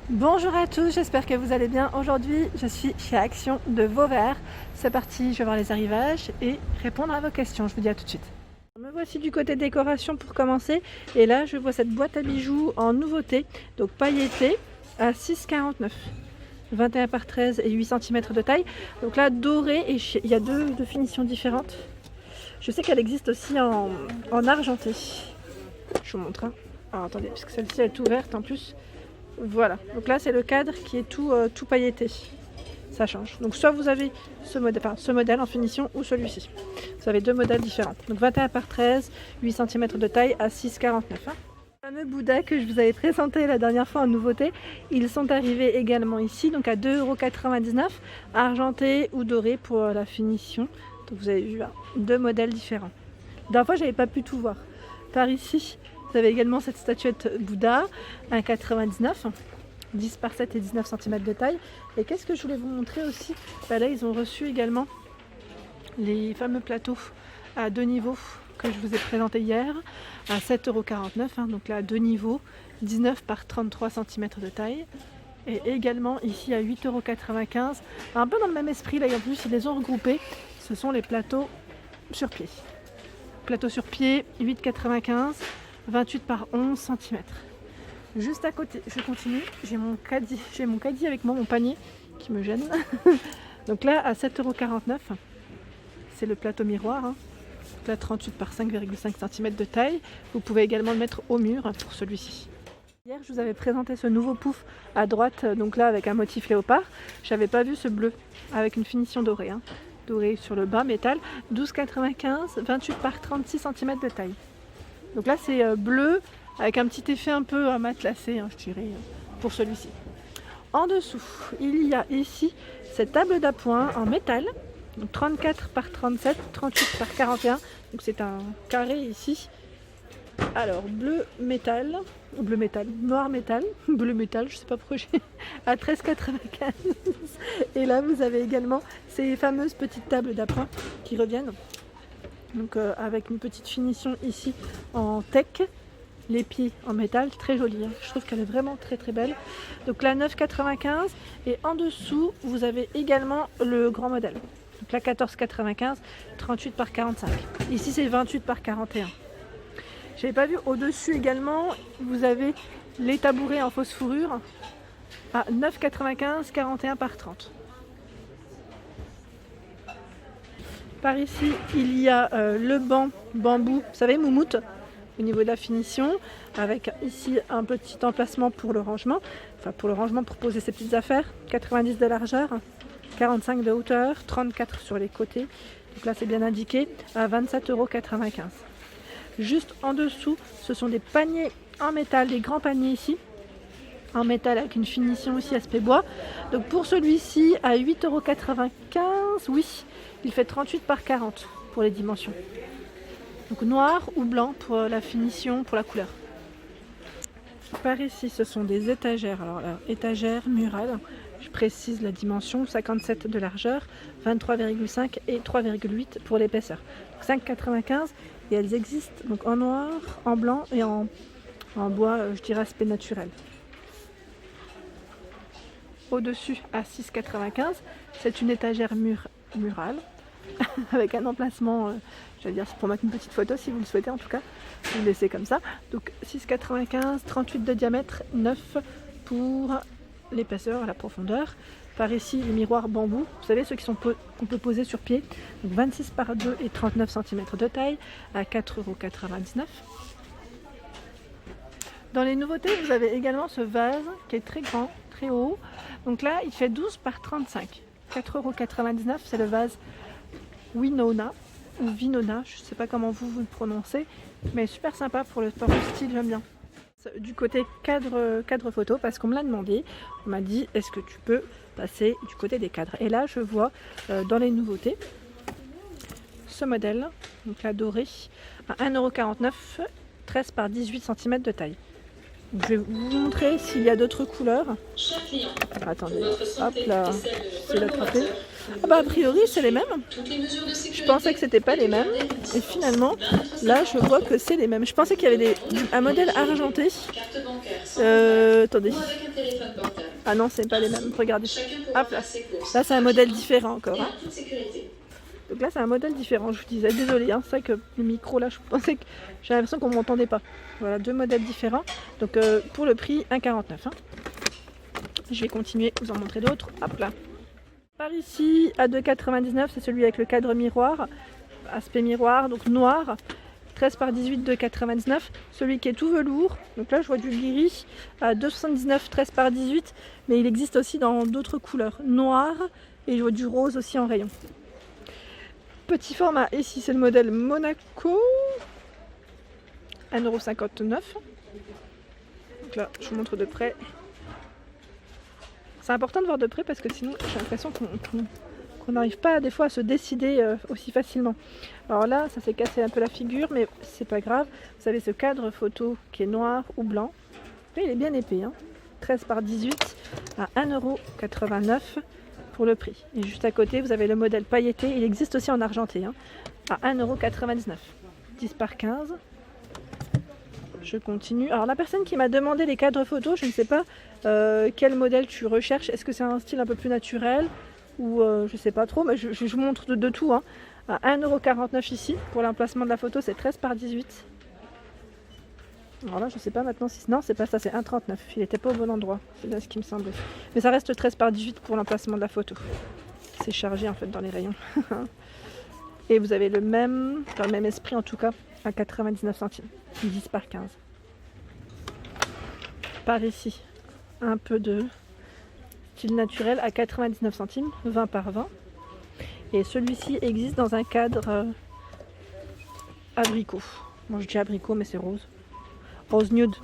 Bonjour à tous, j'espère que vous allez bien. Aujourd'hui, je suis chez Action de Vauvert. C'est parti, je vais voir les arrivages et répondre à vos questions. Je vous dis à tout de suite. Me voici du côté décoration pour commencer. Et là, je vois cette boîte à bijoux en nouveauté, donc pailletée à 6,49. 21 par 13 et 8 cm de taille. Donc là, doré, et il y a deux finitions différentes. Je sais qu'elle existe aussi en argenté. Je vous montre. Alors attendez, parce que celle-ci elle est ouverte en plus. Voilà, donc là c'est le cadre qui est tout pailleté. Ça change. Donc soit vous avez ce modèle en finition ou celui-ci. Vous avez deux modèles différents. Donc 21 par 13, 8 cm de taille à 6,49. Le fameux Bouddha que je vous avais présenté la dernière fois en nouveauté, ils sont arrivés également ici, donc à 2,99 €, argenté ou doré pour la finition. Donc vous avez vu deux modèles différents. La dernière fois j'avais pas pu tout voir. Par ici, vous avez également cette statuette Bouddha, 1,99 €, 10 par 7 et 19 cm de taille. Et qu'est-ce que je voulais vous montrer aussi? Là, ils ont reçu également les fameux plateaux à deux niveaux que je vous ai présenté hier, à 7,49 €. Donc là, à deux niveaux, 19 par 33 cm de taille. Et également ici à 8,95 €. Un peu dans le même esprit, là, en plus, ils les ont regroupés. Ce sont les plateaux sur pied. Plateau sur pied, 8,95 €. 28 par 11 cm. Juste à côté, je continue, j'ai mon caddie avec moi, mon panier qui me gêne. Donc là, à 7,49 €, c'est le plateau miroir. Donc là, 38 par 5,5 cm de taille. Vous pouvez également le mettre au mur pour celui-ci. Hier, je vous avais présenté ce nouveau pouf à droite, donc là avec un motif léopard. J'avais pas vu ce bleu avec une finition dorée. Doré sur le bas, métal. 12,95 €, 28 par 36 cm de taille. Donc là c'est bleu avec un petit effet un peu matelassé, je dirais, pour celui-ci. En dessous, il y a ici cette table d'appoint en métal, donc 34 par 37, 38 par 41, donc c'est un carré ici. Alors bleu métal, noir métal, bleu métal, je sais pas pourquoi j'ai à 13,95. Et là vous avez également ces fameuses petites tables d'appoint qui reviennent. Donc avec une petite finition ici en tech, les pieds en métal, très jolie. Je trouve qu'elle est vraiment très très belle. Donc là 9,95 € et en dessous vous avez également le grand modèle. Donc là 14,95, 38 par 45. Ici c'est 28 par 41. J'avais pas vu au-dessus également, vous avez les tabourets en fausse fourrure à 9,95, 41 par 30. Par ici, il y a le banc bambou, vous savez, moumoute, au niveau de la finition, avec ici un petit emplacement pour le rangement, pour poser ses petites affaires, 90 de largeur, 45 de hauteur, 34 sur les côtés, donc là c'est bien indiqué, à 27,95 €. Juste en dessous, ce sont des paniers en métal, des grands paniers ici, en métal avec une finition aussi aspect bois. Donc pour celui-ci, à 8,95 €, oui, il fait 38 par 40 pour les dimensions. Donc noir ou blanc pour la finition, pour la couleur. Par ici, ce sont des étagères. Alors là, étagère murale, je précise la dimension, 57 de largeur, 23,5 et 3,8 pour l'épaisseur. 5,95 et elles existent donc en noir, en blanc et en bois, je dirais aspect naturel. Au-dessus, à 6,95, c'est une étagère murale avec un emplacement, j'allais dire, c'est pour mettre une petite photo si vous le souhaitez, en tout cas vous le laissez comme ça. Donc 6,95, 38 de diamètre, 9 pour l'épaisseur, la profondeur. Par ici les miroirs bambou, vous savez ceux qu'on peut poser sur pied, donc 26 par 2 et 39 cm de taille à 4,99 €. Dans les nouveautés, vous avez également ce vase qui est très grand, très haut. Donc là il fait 12 par 35, 4,99 €. C'est le vase Winona ou Vinona, je ne sais pas comment vous le prononcez, mais super sympa pour le style, j'aime bien. Du côté cadre photo, parce qu'on me l'a demandé, on m'a dit est-ce que tu peux passer du côté des cadres. Et là je vois dans les nouveautés ce modèle, donc la dorée, à 1,49 €, 13 par 18 cm de taille. Donc, je vais vous montrer s'il y a d'autres couleurs. Attendez, hop là, j'essaie d'attraper. Ah bah a priori c'est les mêmes. Je pensais que c'était pas les mêmes. Et finalement, là je vois que c'est les mêmes. Je pensais qu'il y avait un modèle argenté. Attendez. Ah non, c'est pas les mêmes. Regardez. Hop là. Là c'est un modèle différent encore. Hein. Donc là c'est un modèle différent. Je vous disais, désolé, hein, c'est vrai que le micro là, je pensais que j'ai l'impression qu'on m'entendait pas. Voilà, deux modèles différents. Donc pour le prix 1,49. Hein. Je vais continuer, vous en montrer d'autres. Hop là. Par ici, à 2,99, c'est celui avec le cadre miroir, aspect miroir, donc noir, 13 par 18, 2,99. Celui qui est tout velours, donc là je vois du gris, à 2,79, 13 par 18, mais il existe aussi dans d'autres couleurs, noir, et je vois du rose aussi en rayon. Petit format, ici c'est le modèle Monaco, 1,59 €. Donc là, je vous montre de près. C'est important de voir de près parce que sinon j'ai l'impression qu'on n'arrive pas des fois à se décider aussi facilement. Alors là, ça s'est cassé un peu la figure, mais c'est pas grave. Vous avez ce cadre photo qui est noir ou blanc. Et il est bien épais, hein. 13 par 18 à 1,89 € pour le prix. Et juste à côté, vous avez le modèle pailleté. Il existe aussi en argenté, hein, à 1,99 €. 10 par 15. Je continue. Alors la personne qui m'a demandé les cadres photos, je ne sais pas quel modèle tu recherches. Est-ce que c'est un style un peu plus naturel ou je sais pas trop, mais je vous montre de tout. Hein. À 1,49 € ici, pour l'emplacement de la photo, c'est 13 par 18. Alors là, je sais pas maintenant si... Non, c'est pas ça, c'est 1,39 €. Il n'était pas au bon endroit, c'est bien ce qui me semblait. Mais ça reste 13 par 18 pour l'emplacement de la photo. C'est chargé en fait dans les rayons. Et vous avez le même, dans le même esprit en tout cas, à 99 centimes. 10 par 15. Par ici, un peu de style naturel à 99 centimes, 20 par 20. Et celui-ci existe dans un cadre abricot. Bon, je dis abricot, mais c'est rose. Rose nude.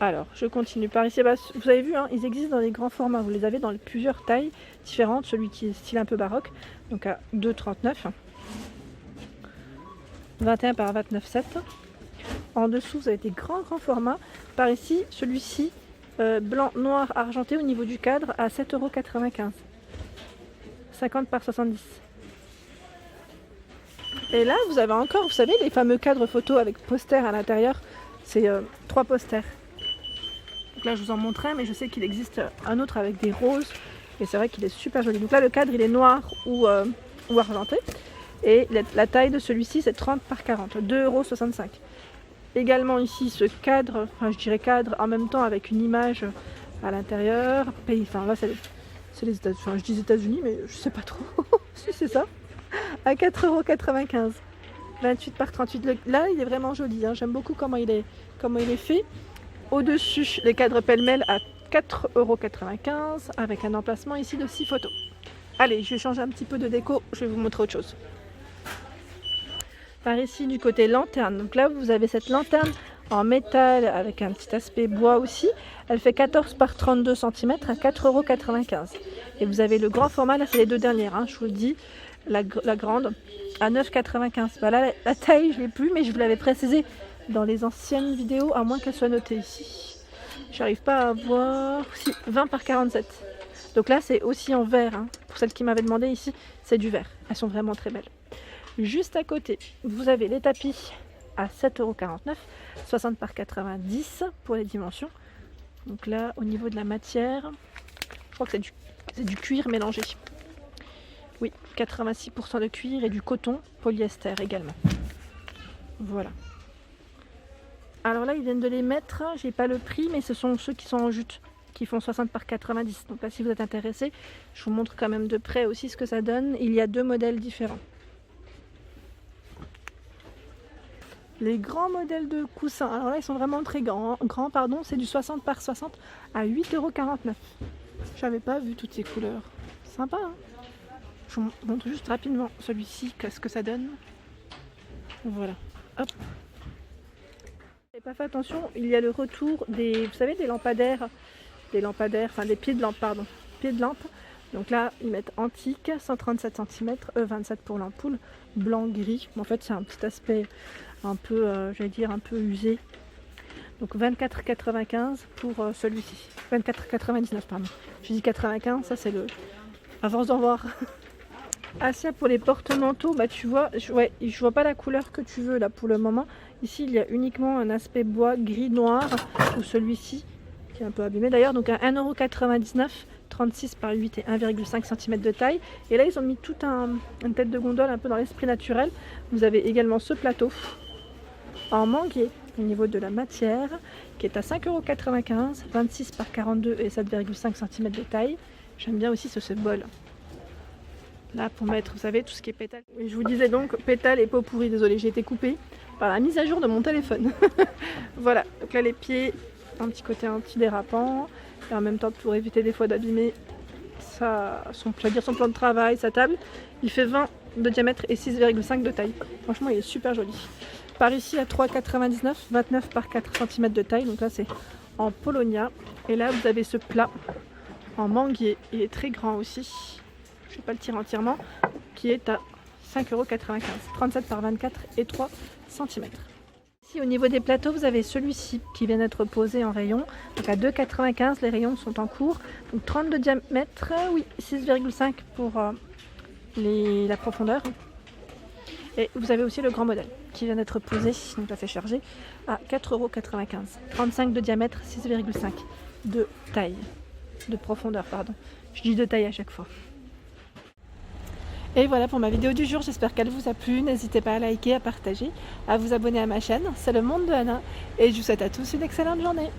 Alors, je continue par ici. Bah, vous avez vu, hein, ils existent dans les grands formats. Vous les avez dans plusieurs tailles différentes. Celui qui est style un peu baroque, donc à 2,39 €. 21 par 29,7. En dessous, vous avez des grands formats. Par ici, celui-ci, blanc, noir, argenté au niveau du cadre à 7,95 €. 50 par 70. Et là, vous avez encore, vous savez, les fameux cadres photos avec posters à l'intérieur. C'est 3 posters. Donc là, je vous en montre un, mais je sais qu'il existe un autre avec des roses. Et c'est vrai qu'il est super joli. Donc là, le cadre, il est noir ou argenté. Et la taille de celui-ci, c'est 30 par 40, 2,65 €. Également ici, ce cadre, enfin je dirais cadre, en même temps avec une image à l'intérieur. Pays, enfin là, c'est les États-Unis. Enfin, je dis États-Unis, mais je sais pas trop si c'est ça. À 4,95 €. 28 par 38. Là, il est vraiment joli. Hein. J'aime beaucoup comment il est fait. Au-dessus, les cadres pêle-mêle à 4,95 € avec un emplacement ici de 6 photos. Allez, je vais changer un petit peu de déco. Je vais vous montrer autre chose. Par ici, du côté lanterne. Donc là, vous avez cette lanterne en métal avec un petit aspect bois aussi. Elle fait 14 par 32 cm à 4,95 €. Et vous avez le grand format. Là, c'est les deux dernières. Hein, je vous le dis. La grande à 9,95 €. Bah là, la taille, je ne l'ai plus, mais je vous l'avais précisé dans les anciennes vidéos, à moins qu'elle soit notée ici. J'arrive pas à voir. Si, 20 par 47. Donc là, c'est aussi en vert. Hein. Pour celles qui m'avaient demandé ici, c'est du vert. Elles sont vraiment très belles. Juste à côté, vous avez les tapis à 7,49 €, 60 par 90 pour les dimensions. Donc là, au niveau de la matière, je crois que c'est du cuir mélangé. Oui, 86% de cuir et du coton polyester également. Voilà. Alors là, ils viennent de les mettre, j'ai pas le prix, mais ce sont ceux qui sont en jute, qui font 60 par 90. Donc là, si vous êtes intéressé, je vous montre quand même de près aussi ce que ça donne. Il y a 2 modèles différents. Les grands modèles de coussins, alors là, ils sont vraiment très grands, c'est du 60 par 60 à 8,49 €. J'avais pas vu toutes ces couleurs. Sympa, hein? Je vous montre juste rapidement celui-ci, qu'est-ce que ça donne. Voilà. Hop. J'ai pas fait attention, il y a le retour des, vous savez, des lampadaires, enfin des pieds de lampe, pardon, pieds de lampe. Donc là, ils mettent antique, 137 cm, E27 pour l'ampoule, blanc-gris. En fait, c'est un petit aspect un peu, j'allais dire, un peu usé. Donc 24,95 pour celui-ci. 24,99 pardon. Je dis 95, ça c'est le... À force d'en voir. Asia pour les porte-manteaux, bah tu vois, je vois pas la couleur que tu veux là pour le moment. Ici il y a uniquement un aspect bois gris noir, ou celui-ci qui est un peu abîmé d'ailleurs, donc à 1,99 €, 36 par 8 et 1,5 cm de taille. Et là ils ont mis toute une tête de gondole un peu dans l'esprit naturel. Vous avez également ce plateau en manguier au niveau de la matière qui est à 5,95 €, 26 par 42 et 7,5 cm de taille. J'aime bien aussi ce bol. Là pour mettre, vous savez, tout ce qui est pétales. Et je vous disais donc pétales et peau pourrie, désolé, j'ai été coupée par la mise à jour de mon téléphone. Voilà, donc là les pieds, un petit côté anti-dérapant, et en même temps pour éviter des fois d'abîmer son plan de travail, sa table. Il fait 20 de diamètre et 6,5 de taille. Franchement il est super joli. Par ici à 3,99 €, 29 par 4 cm de taille, donc là c'est en Polonia. Et là vous avez ce plat en manguier, il est très grand aussi. Je ne vais pas le tirer entièrement, qui est à 5,95 €, 37 par 24 et 3 cm. Ici au niveau des plateaux, vous avez celui-ci qui vient d'être posé en rayon, donc à 2,95 €, les rayons sont en cours, donc 30 de diamètre, oui, 6,5 pour la profondeur. Et vous avez aussi le grand modèle qui vient d'être posé, donc là c'est chargé, à 4,95 €, 35 de diamètre, 6,5 de taille, de profondeur pardon. Je dis de taille à chaque fois. Et voilà pour ma vidéo du jour, j'espère qu'elle vous a plu. N'hésitez pas à liker, à partager, à vous abonner à ma chaîne. C'est le monde de Anna et je vous souhaite à tous une excellente journée.